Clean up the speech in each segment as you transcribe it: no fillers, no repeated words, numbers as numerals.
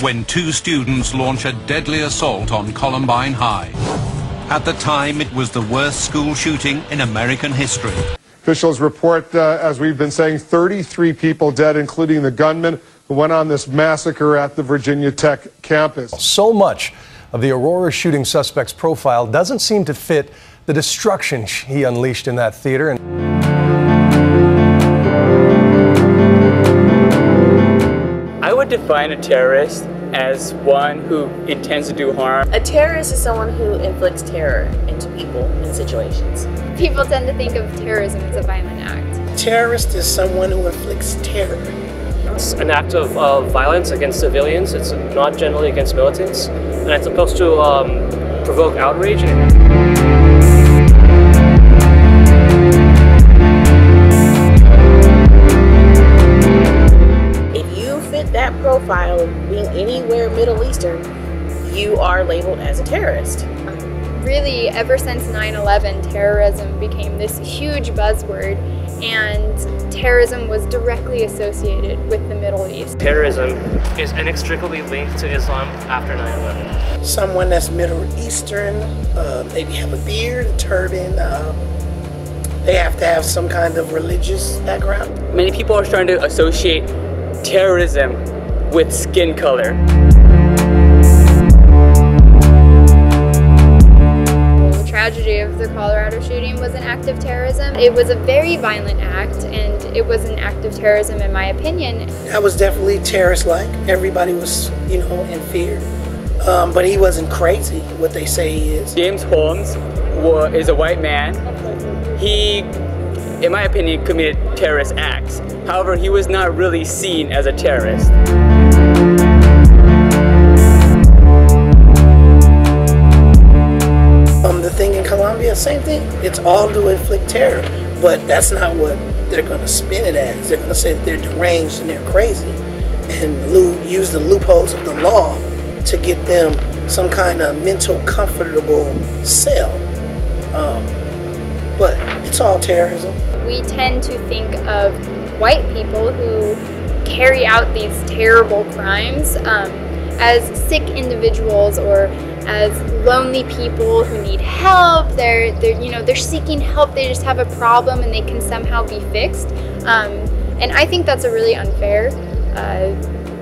when two students launch a deadly assault on Columbine High. At the time, it was the worst school shooting in American history. Officials report, as we've been saying, 33 people dead, including the gunman who went on this massacre at the Virginia Tech campus. So much of the Aurora shooting suspect's profile doesn't seem to fit the destruction he unleashed in that theater. I would define a terrorist as one who intends to do harm. A terrorist is someone who inflicts terror into people and situations. People tend to think of terrorism as a violent act. Terrorist is someone who inflicts terror. It's an act of violence against civilians. It's not generally against militants, and it's supposed to provoke outrage. If you fit that profile of being anywhere Middle Eastern, you are labeled as a terrorist. Really, ever since 9/11, terrorism became this huge buzzword, and terrorism was directly associated with the Middle East. Terrorism is inextricably linked to Islam after 9/11. Someone that's Middle Eastern, maybe have a beard, a turban, they have to have some kind of religious background. Many people are starting to associate terrorism with skin color. The tragedy of the Colorado shooting was an act of terrorism. It was a very violent act, and it was an act of terrorism in my opinion. That was definitely terrorist-like. Everybody was, in fear. But he wasn't crazy, what they say he is. James Holmes is a white man. He, in my opinion, committed terrorist acts. However, he was not really seen as a terrorist. The thing in Colombia, same thing. It's all to inflict terror, but that's not what they're going to spin it as. They're going to say that they're deranged and they're crazy and use the loopholes of the law to get them some kind of mental comfortable cell. But it's all terrorism. We tend to think of white people who carry out these terrible crimes as sick individuals or as lonely people who need help. They're seeking help. They just have a problem and they can somehow be fixed. And I think that's a really unfair,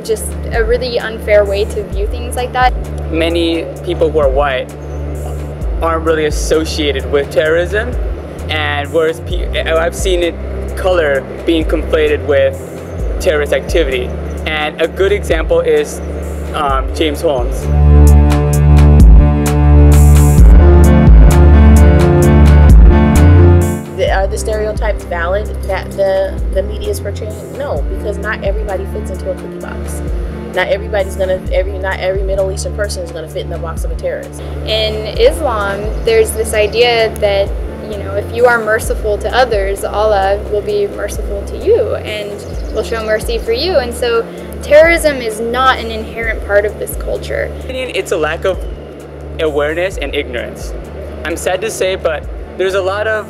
just a really unfair way to view things like that. Many people who are white aren't really associated with terrorism, and whereas I've seen color being conflated with terrorist activity. And a good example is James Holmes. Are the stereotypes valid that the media is portraying? No, because not everybody fits into a cookie box. Not every Middle Eastern person is gonna fit in the box of a terrorist. In Islam, there's this idea that if you are merciful to others, Allah will be merciful to you and will show mercy for you. And so terrorism is not an inherent part of this culture. It's a lack of awareness and ignorance. I'm sad to say, but there's not a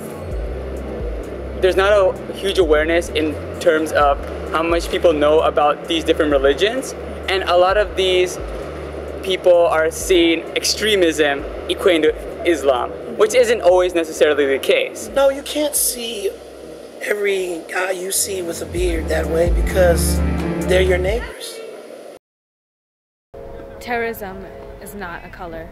huge awareness in terms of how much people know about these different religions, and a lot of these people are seeing extremism equating to Islam, which isn't always necessarily the case. No, you can't see every guy you see with a beard that way because they're your neighbors. Terrorism is not a color.